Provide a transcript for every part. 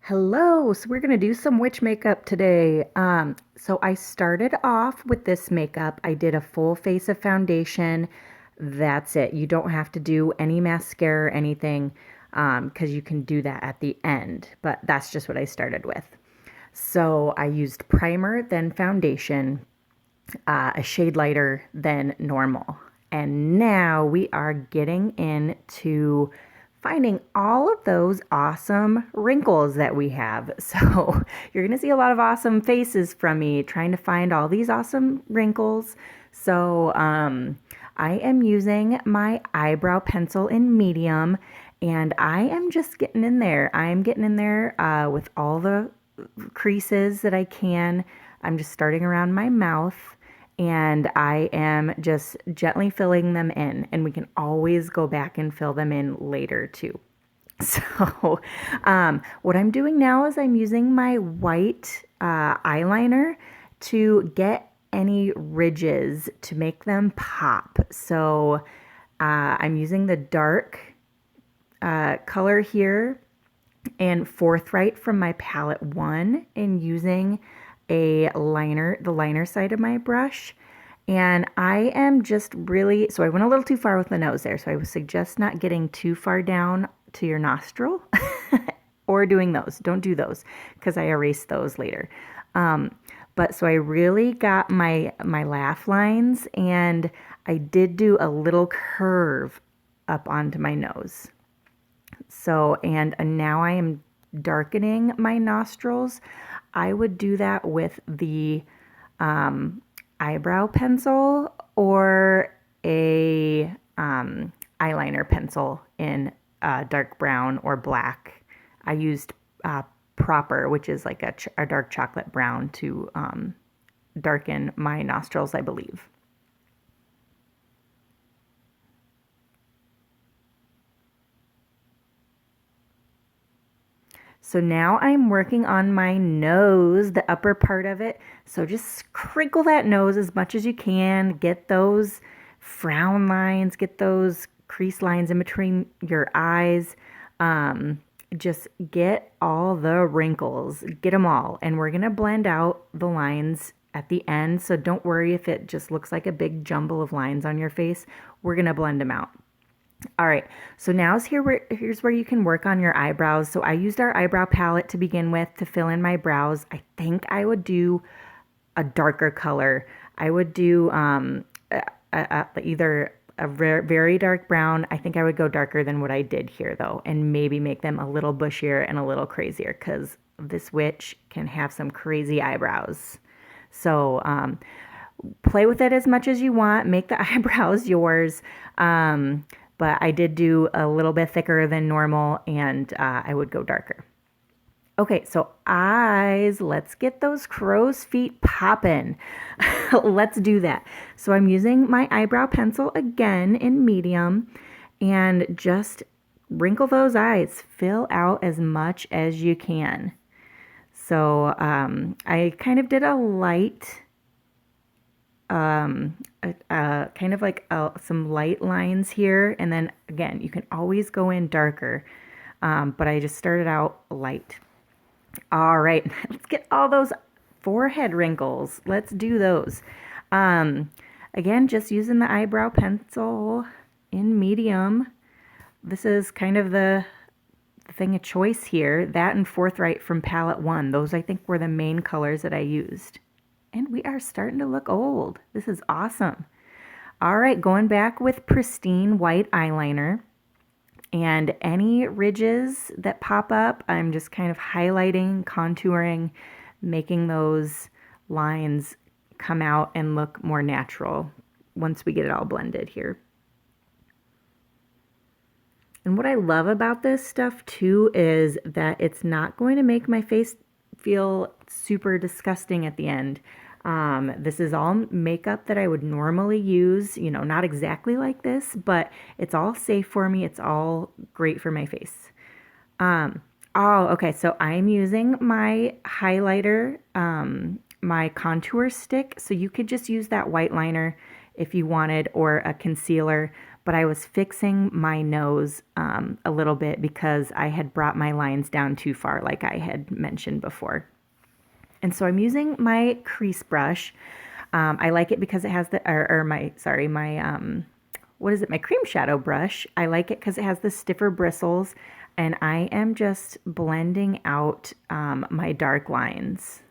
Hello, so we're gonna do some witch makeup today. So I started off with this makeup. I did a full face of foundation. That's it. You don't have to do any mascara or anything, because you can do that at the end. But that's just what I started with. So I used primer, then foundation, a shade lighter than normal. And now we are getting into finding all of those awesome wrinkles that we have. So you're going to see a lot of awesome faces from me trying to find all these awesome wrinkles. So I am using my eyebrow pencil in medium, and I am just getting in there. I'm getting in there with all the creases that I can. I'm just starting around my mouth, and I am just gently filling them in, and we can always go back and fill them in later too. So, what I'm doing now is I'm using my white eyeliner to get any ridges to make them pop. So, I'm using the dark color here and Forthright from my palette 1 and using a liner, the liner side of my brush. And I am just really, so I went a little too far with the nose there. So I would suggest not getting too far down to your nostril or doing those. Don't do those because I erase those later. But so I really got my laugh lines, and I did do a little curve up onto my nose. So, and now I am darkening my nostrils. I would do that with the eyebrow pencil or a eyeliner pencil in dark brown or black. I used Proper, which is like a dark chocolate brown, to darken my nostrils, I believe. So now I'm working on my nose, the upper part of it. So just crinkle that nose as much as you can. Get those frown lines, get those crease lines in between your eyes. Just get all the wrinkles, get them all. And we're going to blend out the lines at the end. So don't worry if it just looks like a big jumble of lines on your face. We're going to blend them out. All right, so here's where you can work on your eyebrows. So I used our eyebrow palette to begin with to fill in my brows. I think I would do a darker color. I would do either a very dark brown. I think I would go darker than what I did here though, and maybe make them a little bushier and a little crazier, because this witch can have some crazy eyebrows. So play with it as much as you want. Make the eyebrows yours. But I did do a little bit thicker than normal, and I would go darker. Okay, so eyes, let's get those crow's feet popping. Let's do that. So I'm using my eyebrow pencil again in medium, and just wrinkle those eyes. Fill out as much as you can. So I kind of did a light kind of like some light lines here, and then again you can always go in darker, but I just started out light. All right, let's get all those forehead wrinkles. Let's do those. Again, just using the eyebrow pencil in medium. This is kind of the thing of choice here, that and Forthright from palette 1. Those I think were the main colors that I used. And we are starting to look old. This is awesome. All right, going back with pristine white eyeliner. And any ridges that pop up, I'm just kind of highlighting, contouring, making those lines come out and look more natural once we get it all blended here. And what I love about this stuff too is that it's not going to make my face feel super disgusting at the end. This is all makeup that I would normally use, you know, not exactly like this, but it's all safe for me. It's all great for my face. Oh, okay. So I'm using my highlighter, my contour stick. So you could just use that white liner if you wanted, or a concealer. But I was fixing my nose a little bit because I had brought my lines down too far, like I had mentioned before. And so I'm using my crease brush. I like it because it has the, or my, sorry, my, what is it? My cream shadow brush. I like it because it has the stiffer bristles, and I am just blending out my dark lines.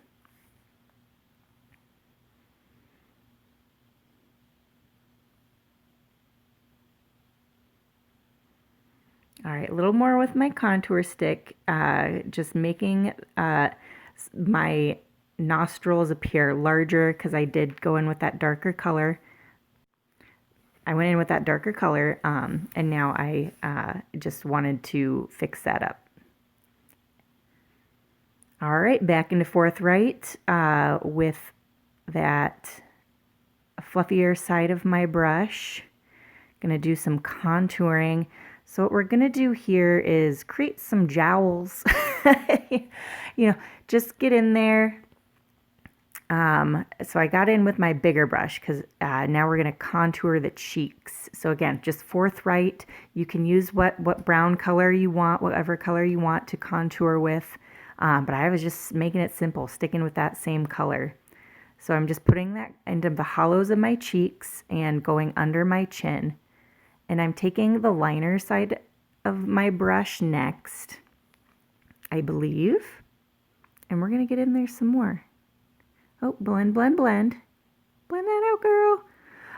All right, a little more with my contour stick, just making my nostrils appear larger because I did go in with that darker color. I went in with that darker color, and now I just wanted to fix that up. All right, back into forthright with that fluffier side of my brush. Gonna do some contouring. So what we're gonna do here is create some jowls. You know, just get in there. So I got in with my bigger brush because now we're gonna contour the cheeks. So again, just forthright. You can use what brown color you want, whatever color you want to contour with. But I was just making it simple, sticking with that same color. So I'm just putting that into the hollows of my cheeks and going under my chin. And I'm taking the liner side of my brush next, I believe. And we're going to get in there some more. Oh, blend, blend, blend. Blend that out, girl.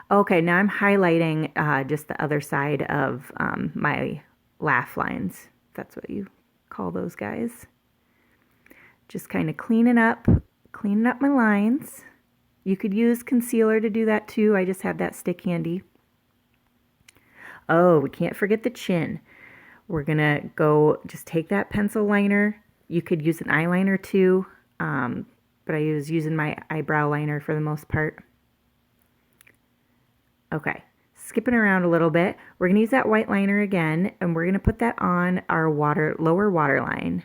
Okay, now I'm highlighting just the other side of my laugh lines. That's what you call those guys. Just kind of cleaning up my lines. You could use concealer to do that too. I just had that stick handy. Oh, we can't forget the chin. We're gonna go just take that pencil liner. You could use an eyeliner too, but I was using my eyebrow liner for the most part. Okay, skipping around a little bit. We're gonna use that white liner again, and we're gonna put that on our lower waterline.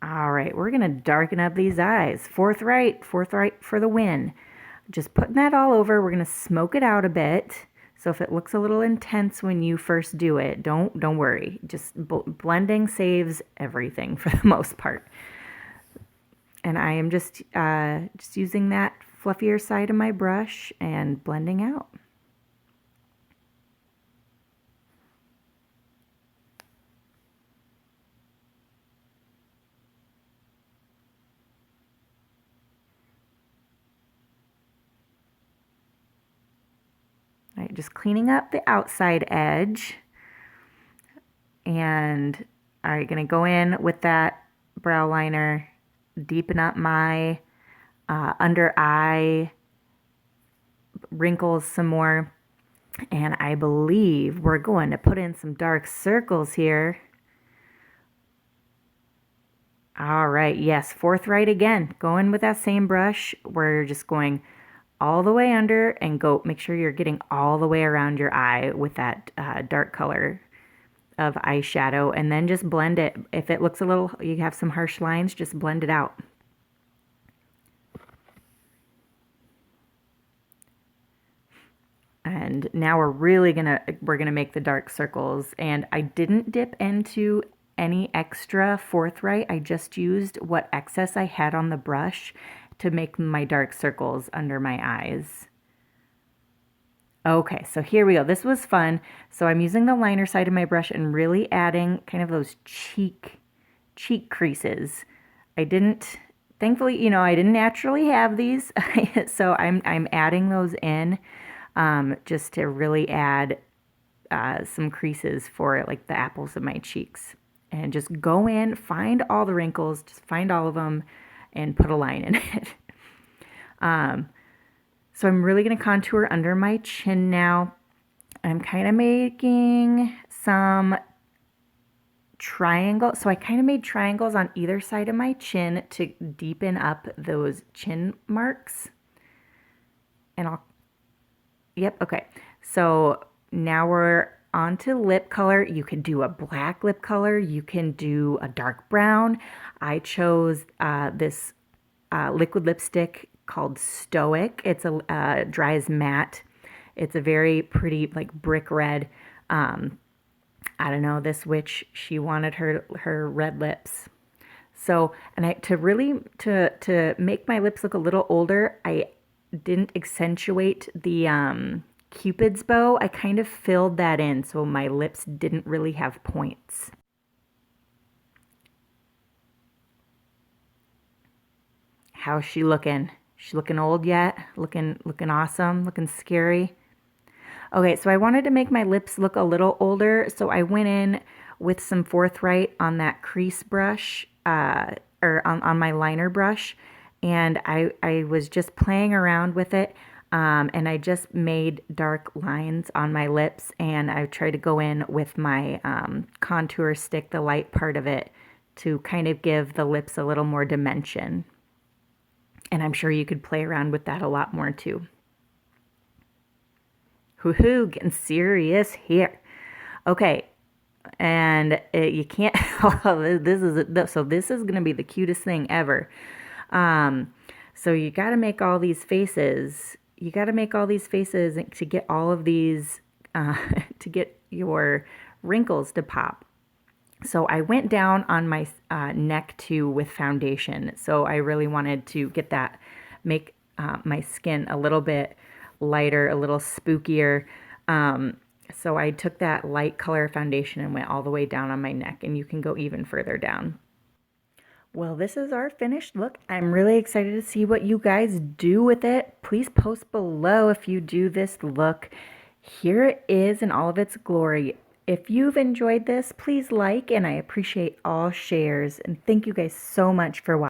All right, we're gonna darken up these eyes. Forthright for the win. Just putting that all over. We're gonna smoke it out a bit. So if it looks a little intense when you first do it, don't worry. Just blending saves everything for the most part. And I am just using that fluffier side of my brush and blending out. All right, just cleaning up the outside edge. And all right, gonna go in with that brow liner, deepen up my under eye wrinkles some more. And I believe we're going to put in some dark circles here. All right, yes, forthright again. Going with that same brush. We're just going all the way under and go, make sure you're getting all the way around your eye with that dark color of eyeshadow, and then just blend it. If it looks a little, you have some harsh lines, just blend it out. And now we're gonna make the dark circles, and I didn't dip into any extra forthright. I just used what excess I had on the brush to make my dark circles under my eyes. Okay, so here we go. This was fun. So I'm using the liner side of my brush and really adding kind of those cheek creases. I didn't, thankfully, you know, I didn't naturally have these, so I'm adding those in just to really add some creases for like the apples of my cheeks. And just go in, find all the wrinkles, just find all of them, and put a line in it. So I'm really going to contour under my chin now. I'm kind of making some triangles. So I kind of made triangles on either side of my chin to deepen up those chin marks. And yep, okay. So now we're on to lip color. You can do a black lip color. You can do a dark brown. I chose this liquid lipstick called Stoic. It's a dries matte. It's a very pretty like brick red. Um, I don't know, this witch, she wanted her red lips. So, and I to make my lips look a little older, I didn't accentuate the Cupid's bow. I kind of filled that in so my lips didn't really have points. How's she looking? She looking old yet? Looking awesome? Looking scary? Okay, so I wanted to make my lips look a little older, so I went in with some Forthright on that crease brush, or on my liner brush, and I was just playing around with it, and I just made dark lines on my lips, and I tried to go in with my contour stick, the light part of it, to kind of give the lips a little more dimension. And I'm sure you could play around with that a lot more too. Hoo-hoo, getting serious here. Okay, and you can't, this is going to be the cutest thing ever. Um, so you got to make all these faces. You got to make all these faces to get all of these, to get your wrinkles to pop. So I went down on my neck too with foundation. So I really wanted to get that, make my skin a little bit lighter, a little spookier. So I took that light color foundation and went all the way down on my neck, and you can go even further down. Well, this is our finished look. I'm really excited to see what you guys do with it. Please post below if you do this look. Here it is in all of its glory. If you've enjoyed this, please like, and I appreciate all shares. And thank you guys so much for watching.